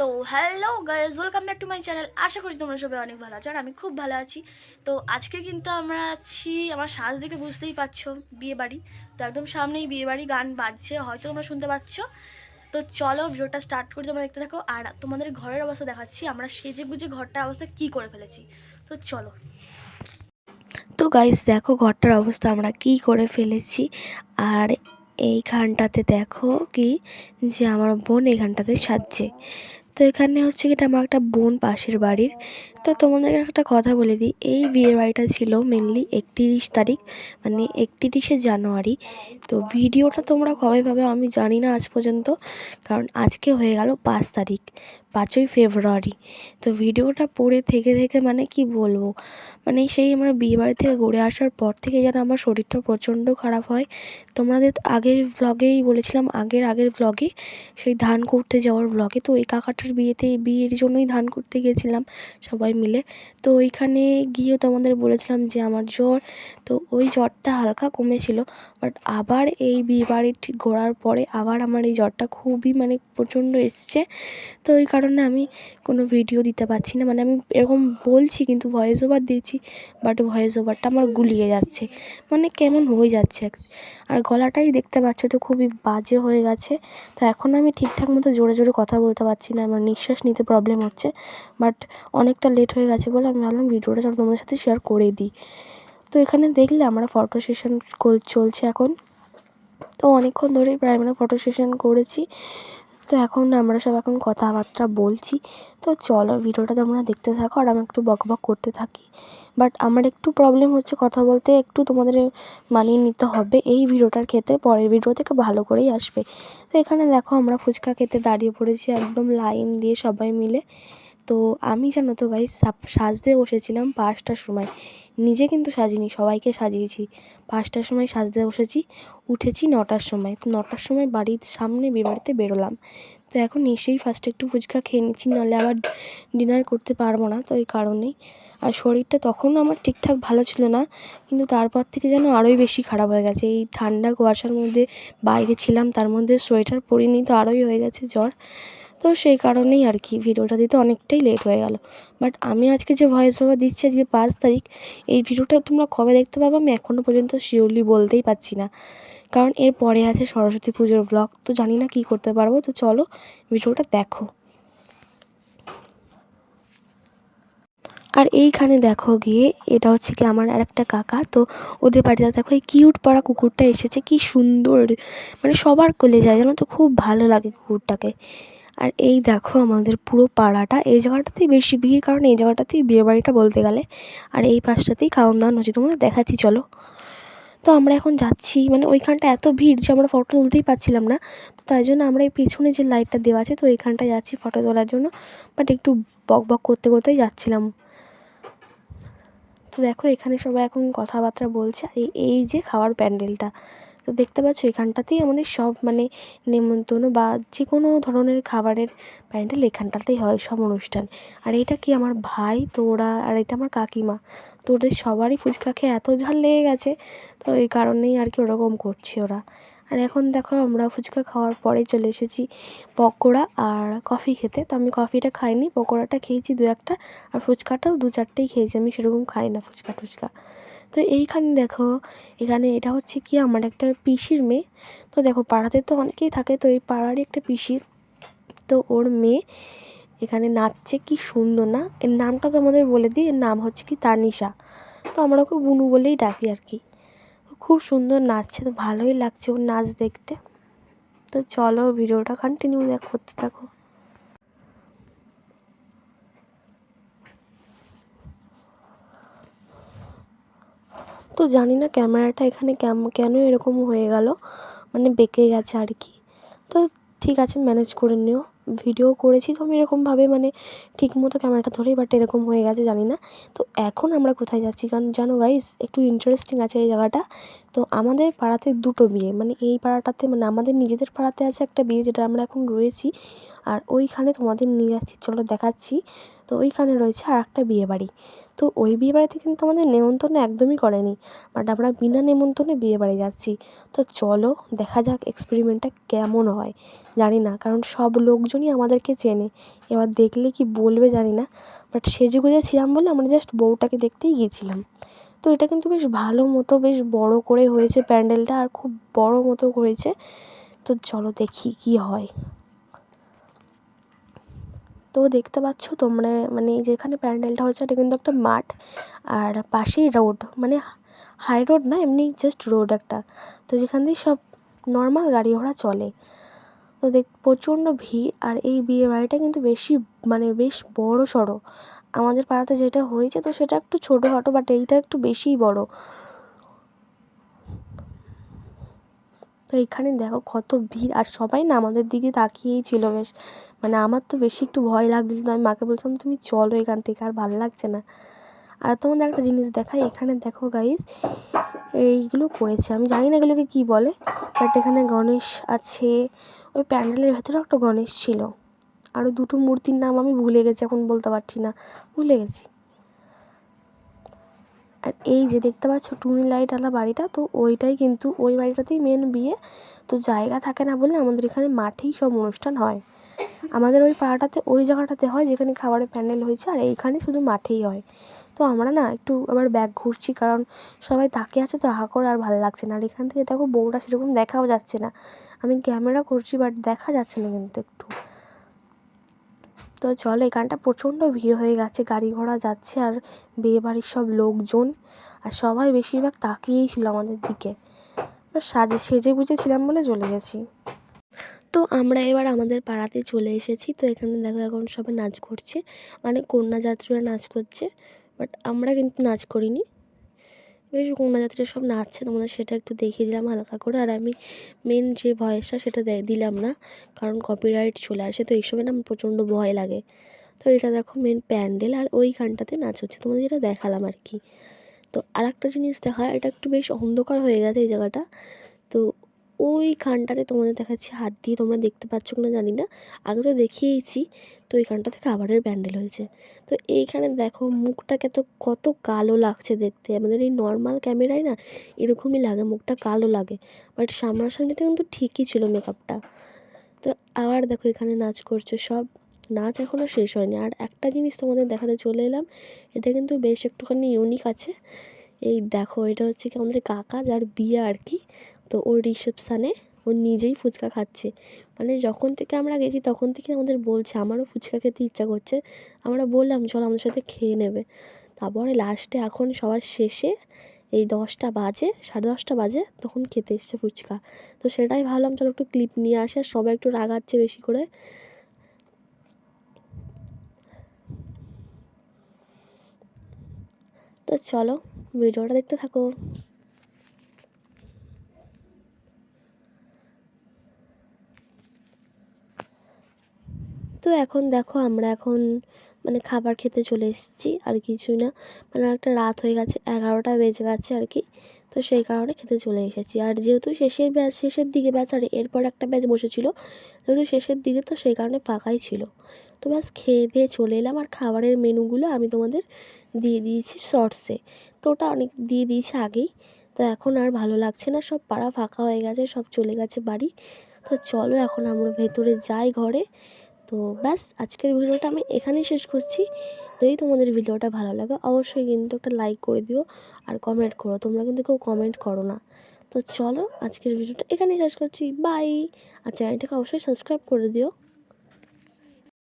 তো hello guys, welcome back to my channel. আশা করছি তোমরা সবাই অনেক ভালো আছো আর আমি খুব ভালো আছি। তো আজকে কিন্তু আমরা আছি, আমার সাজ দেখে বুঝতেই পারছো, বিয়ে বাড়ি। তো একদম সামনেই বিয়ে বাড়ি, গান বাজছে, হয়তো তোমরা শুনতে পাচ্ছ। তো চলো ভিডিওটা স্টার্ট করে তোমরা দেখতে থাকো আর তোমাদের ঘরের অবস্থা দেখাচ্ছি, আমরা সেজে গুজে ঘরটার অবস্থা কী করে ফেলেছি। তো চলো। তো গাইস দেখো ঘরটার অবস্থা আমরা কি করে ফেলেছি। আর এইখানটাতে দেখো কি, যে আমার বোন এখানটাতে সাজছে। তো এখানে হচ্ছে কি, এটা আমার একটা বোন পাশের বাড়ির। তো তোমাদেরকে একটা কথা বলে দিই, এই বিয়ের বাড়িটা ছিল মেনলি 31 তারিখ, মানে 31শে জানুয়ারি। তো ভিডিওটা তোমরা কবে পাবে আমি জানি না আজ পর্যন্ত, কারণ আজকে হয়ে গেল 5 তারিখ, 5ই ফেব্রুয়ারি। তো ভিডিওটা পড়ে থেকে থেকে মানে কি বলবো, মানে সেই আমরা বিয়েবাড়ি থেকে ঘুরে আসার পর থেকে যেন আমার শরীরটা প্রচণ্ড খারাপ হয়। তোমাদের আগের ভ্লগেই বলেছিলাম, আগের ভ্লগে, সেই ধান করতে যাওয়ার ভ্লগে। তো ওই কাকাটার বিয়ের জন্যই ধান করতে গিয়েছিলাম সবাই মিলে। তো ওইখানে গিয়েও তোমাদের বলেছিলাম যে আমার জ্বর, তো ওই জ্বরটা হালকা কমেছিল, বাট আবার এই বিয়েবাড়ি ঘোরার পরে আবার আমার এই জ্বরটা খুবই মানে প্রচণ্ড এসছে। তো ওই কারণে আমি কোনো ভিডিও দিতে পারছি না, মানে আমি এরকম বলছি কিন্তু ভয়েস ওভার দিয়েছি, বাট ভয়েস ওভারটা আমার গুলিয়ে যাচ্ছে, মানে কেমন হয়ে যাচ্ছে। আর গলাটাই দেখতে পাচ্ছ তো খুবই বাজে হয়ে গেছে। তো এখন আমি ঠিকঠাক মতো জোরে জোরে কথা বলতে পারছি না, আমার নিঃশ্বাস নিতে প্রবলেম হচ্ছে। বাট অনেকটা লেট হয়ে গেছে বলে আমি ভাবলাম ভিডিওটা চলো তোমাদের সাথে শেয়ার করে দিই। তো এখানে দেখলে আমরা ফটো সেশন চলছে এখন। তো অনেকক্ষণ ধরেই প্রায় আমরা ফটো সেশন করেছি। তো এখন আমরা সব এখন কথাবার্তা বলছি। তো চলো ভিডিওটা তোমরা দেখতে থাকো আর আমি একটু বকবক করতে থাকি। বাট আমার একটু প্রবলেম হচ্ছে কথা বলতে, একটু তোমাদের মানিয়ে নিতে হবে এই ভিডিওটার ক্ষেত্রে, পরের ভিডিও থেকে ভালো করেই আসবে। তো এখানে দেখো আমরা ফুচকা খেতে দাঁড়িয়ে পড়েছি একদম লাইন দিয়ে সবাই মিলে। তো আমি জানো তো গাইস সাজতে বসেছিলাম 5টার সময়, নিজে কিন্তু সাজিনি, সবাইকে সাজিয়েছি। 5টার সময় সাজতে বসেছি, উঠেছি 9টার সময়। তো 9টার সময় বাড়ির সামনে বিয়েবাড়িতে বেরোলাম। তো এখন এসেই ফার্স্টে একটু ফুচকা খেয়ে নিচ্ছি, নাহলে আবার ডিনার করতে পারবো না, তো এই কারণেই। আর শরীরটা তখনও আমার ঠিকঠাক ভালো ছিল না, কিন্তু তারপর থেকে যেন আরোই বেশি খারাপ হয়ে গেছে। এই ঠান্ডা কুয়াশার মধ্যে বাইরে ছিলাম, তার মধ্যে সোয়েটার পরিনি, তো আরোই হয়ে গেছে জ্বর। তো সেই কারণেই আর কি ভিডিওটা দিতে অনেকটাই লেট হয়ে গেল। বাট আমি আজকে যে ভয়েস ওভার দিচ্ছি, আজকে 5 তারিখ, এই ভিডিওটা তোমরা কবে দেখতে পাবে আমি এখনও পর্যন্ত শিওরলি বলতেই পারছি না, কারণ এর পরে আছে সরস্বতী পুজোর ব্লগ। তো জানি না কী করতে পারবো। তো চলো ভিডিওটা দেখো। আর এইখানে দেখো গিয়ে, এটা হচ্ছে কি আমার আর একটা কাকা। তো ওদের বাড়িতে দেখো এই কিউট পাড়া কুকুরটা এসেছে, কি সুন্দর, মানে সবার কোলে যায় জানো তো, খুব ভালো লাগে কুকুরটাকে। আর এই দেখো আমাদের পুরো পাড়াটা, এই জায়গাটাতেই বেশি ভিড়, কারণ এই জায়গাটাতেই বিয়েবাড়িটা বলতে গেলে। আর এই পাশটাতেই খাওয়ান দাওয়ান হচ্ছে, তোমাদের দেখাচ্ছি চলো। তো আমরা এখন যাচ্ছি, মানে ওইখানটা এত ভিড় যে আমরা ফটো তুলতেই পারছিলাম না। তো তাই জন্য আমরা এই পেছনে যে লাইটটা দেওয়া আছে, তো এইখানটায় যাচ্ছি ফটো তোলার জন্য। বাট একটু বক বক করতে করতেই যাচ্ছিলাম। তো দেখো এখানে সবাই এখন কথাবার্তা বলছে। আর এই যে খাওয়ার প্যান্ডেলটা, তো দেখতে পাচ্ছ এখানটাতেই আমাদের সব মানে নেমন্তন্ন বা যে কোনো ধরনের খাবারের প্যান্ডেল এখানটাতেই হয় সব অনুষ্ঠান। আর এটা কি আমার ভাই, তো ওরা, আর এটা আমার কাকিমা। তো ওদের সবারই ফুচকা খেয়ে এত ঝাল লেগে গেছে, তো এই কারণেই আর কি ওরকম করছে ওরা। আর এখন দেখো আমরা ফুচকা খাওয়ার পরে চলে এসেছি পকোড়া আর কফি খেতে। তো আমি কফিটা খাইনি, পকোড়াটা খেয়েছি 2-1টা, আর ফুচকাটাও 2-4টেই খেয়েছি, আমি সেরকম খাই না ফুচকা টুচকা। তো এইখানে দেখো, এখানে এটা হচ্ছে কি আমার একটা পিসির মেয়ে। তো দেখো পাড়াতে তো অনেকেই থাকে, তো এই পাড়ারই একটা পিসির, তো ওর মেয়ে এখানে নাচছে, কি সুন্দর না। এর নামটা তো আমাদের বলে দিই, এর নাম হচ্ছে কি তানিশা। তো আমরা ওকে বুনু বলেই ডাকি আর কি। খুব সুন্দর নাচছে, তো ভালোই লাগছে ওর নাচ দেখতে। তো চলো ভিডিওটা কন্টিনিউ করতে থাকো। তো জানি না ক্যামেরাটা এখানে কেন এরকম হয়ে গেল, মানে বেঁকে গেছে আর কি। তো ঠিক আছে, ম্যানেজ করে নিও। ভিডিও করেছি তো আমি এরকমভাবে, মানে ঠিকমতো ক্যামেরাটা ধরেই, বাট এরকম হয়ে গেছে জানি না। তো এখন আমরা কোথায় যাচ্ছি, কারণ জানো গাইস একটু ইন্টারেস্টিং আছে এই জায়গাটা। তো আমাদের পাড়াতে 2টো বিয়ে, মানে এই পাড়াটাতে, মানে আমাদের নিজেদের পাড়াতে আছে একটা বিয়ে যেটা আমরা এখন রয়েছি, আর ওইখানে তোমাদের নিয়ে যাচ্ছি, চলো দেখাচ্ছি। তো ওইখানে রয়েছে আর একটা বিয়েবাড়ি। তো ওই বিয়েবাড়িতে কিন্তু আমাদের নেমন্তন্ন একদমই করেনি, বাট আমরা বিনা নেমন্তন্নে বিয়েবাড়ি যাচ্ছি। তো চলো দেখা যাক এক্সপেরিমেন্টটা কেমন হয়। জানি না, কারণ সব লোকজনই আমাদেরকে চেনে, এবার দেখলে কি বলবে জানি না, বাট সেজেগুজে ছিলাম বলে আমরা জাস্ট বউটাকে দেখতেই গিয়েছিলাম। তো এটা কিন্তু বেশ ভালো মতো বেশ বড় করে হয়েছে প্যান্ডেলটা, আর খুব বড় মতো হয়েছে। তো চলো দেখি কি হয়। তো দেখতে পাচ্ছ তোমরা, মানে যেখানে প্যান্ডেলটা হচ্ছে এটা কিন্তু একটা মাঠ, আর পাশেই রোড, মানে হাই রোড না, এমনি জাস্ট রোড একটা। তো যেখান দিয়ে সব নর্মাল গাড়ি ঘোড়া চলে। তো প্রচণ্ড ভিড়, আর এই বিয়ে বাড়িটা কিন্তু বেশ বড় সড়ো। আমাদের পাড়াতে যেটা হয়েছে তো সেটা একটু ছোটোখাটো, বাট এইটা একটু বেশিই বড়। তো এখানে দেখো কত ভিড়, আর সবাই না আমাদের দিকে তাকিয়েই ছিল বেশ। মানে আমার তো বেশি একটু ভয় লাগছিল, তো আমি মাকে বলছিলাম তুমি চলো এখান থেকে, আর ভালো লাগছে না। আর তোমাদের একটা জিনিস দেখাই, এখানে দেখো গাইস, এইগুলো করেছে, আমি জানি না এগুলোকে কী বলে, বাট এখানে গণেশ আছে। ওই প্যান্ডেলের ভেতরে একটা গণেশ ছিল, আরও দুটো মূর্তির নাম আমি ভুলে গেছি, এখন বলতে পারছি না, ভুলে গেছি। আর এই যে দেখতে পাচ্ছ টুনি লাইটওয়ালা বাড়িটা, তো ওইটাই কিন্তু ওই বাড়িটাতেই মেন বিয়ে। তো জায়গা থাকে না বলে আমাদের এখানে মাঠেই সব অনুষ্ঠান হয়। আমাদের ওই পাড়াটাতে ওই জায়গাটাতে হয় যেখানে খাবারের প্যান্ডেল হয়েছে, আর এইখানে শুধু মাঠেই হয়। তো আমরা না একটু আবার ব্যাক ঘুরছি, কারণ সবাই তাকিয়ে আছে তো হা করে, আর ভালো লাগছে না। আর এখান থেকে দেখো বউটা সেরকম দেখাও যাচ্ছে না, আমি ক্যামেরা করছি বাট দেখা যাচ্ছে না কিন্তু একটু। তো চলো, এখানটা প্রচণ্ড ভিড় হয়ে গেছে, গাড়ি ঘোড়া যাচ্ছে, আর বিয়েবাড়ির সব লোকজন, আর সবাই বেশিরভাগ তাকিয়েই ছিল আমাদের দিকে। সেজে গুজে ছিলাম বলে চলে গেছি। তো আমরা এবার আমাদের পাড়াতে চলে এসেছি। তো এখানে দেখো এখন সবাই নাচ করছে, মানে কন্যাযাত্রীরা নাচ করছে, বাট আমরা কিন্তু নাচ করিনি। বেশ কন্যাযাত্রীরা সব নাচছে, তোমাদের সেটা একটু দেখিয়ে দিলাম হালকা করে। আর আমি মেন যে ভয়েসটা সেটা দিলাম না, কারণ কপিরাইট চলে আসে, তো এইসবে না আমার প্রচণ্ড ভয় লাগে। তো এটা দেখো মেন প্যান্ডেল, আর ওই গানটাতে নাচ হচ্ছে, তোমাদের যেটা দেখালাম আর কি। তো আর একটা জিনিস দেখা, এটা একটু বেশ অন্ধকার হয়ে গেছে এই জায়গাটা। তো ওইখানটাতে তোমাদের দেখাচ্ছি হাত দিয়ে, তোমরা দেখতে পাচ্ছ কিনা জানি না, আগে তো দেখিয়েইছি। তো এইখানটাতে খাবারের প্যান্ডেল হয়েছে। তো এইখানে দেখো মুখটা কত কালো লাগছে দেখতে, আমাদের এই নর্মাল ক্যামেরায় না এরকমই লাগে, মুখটা কালো লাগে, বাট সামনাসামনিতে কিন্তু ঠিকই ছিল মেকআপটা। তো আবার দেখো এখানে নাচ করছে সব, নাচ এখনও শেষ হয়নি। আর একটা জিনিস তোমাদের দেখাতে চলে এলাম, এটা কিন্তু বেশ একটুখানি ইউনিক আছে। এই দেখো, এটা হচ্ছে কি আমাদের কাকা যার বিয়ে আর কি, তো ওর রিসেপশানে ও নিজেই ফুচকা খাচ্ছে। মানে যখন থেকে আমরা গেছি তখন থেকে আমাদের বলছে আমারও ফুচকা খেতে ইচ্ছা করছে। আমরা বললাম চলো আমাদের সাথে খেয়ে নেবে। তারপরে লাস্টে এখন সবার শেষে এই 10টা বাজে, 10:30 বাজে, তখন খেতে এসছে ফুচকা। তো সেটাই ভাবলাম চলো একটু ক্লিপ নিয়ে আসে, আর সবাই একটু রাগাচ্ছে বেশি করে। তো চলো ভিডিওটা দেখতে থাকো। তো এখন দেখো আমরা এখন মানে খাবার খেতে চলে এসেছি, আর কিছুই না, মানে একটা রাত হয়ে গেছে, 11টা বেজে গেছে আর কি। তো সেই কারণে খেতে চলে এসেছি। আর যেহেতু শেষের দিকে ব্যাচ, আর এরপর একটা ব্যাচ বসেছিল, যেহেতু শেষের দিকে তো সেই কারণে ফাঁকাই ছিল। তো ব্যাস খেয়ে দিয়ে চলে এলাম। আর খাবারের মেনুগুলো আমি তোমাদের দিয়ে দিয়েছি শর্টসে, তো ওটা অনেক দিয়ে দিয়েছি আগেই। তো এখন আর ভালো লাগছে না, সব পাড়া ফাঁকা হয়ে গেছে, সব চলে গেছে বাড়ি। তো চলো এখন আমরা ভেতরে যাই ঘরে। তো ব্যাস আজকের ভিডিওটা আমি এখানেই শেষ করছি। যদি তোমাদের ভিডিওটা ভালো লাগে অবশ্যই কিন্তু একটা লাইক করে দিও, আর কমেন্ট করো, তোমরা কিন্তু কেউ কমেন্ট করো না। তো চলো আজকের ভিডিওটা এখানেই শেষ করছি, বাই। আর চ্যানেলটাকে অবশ্যই সাবস্ক্রাইব করে দিও।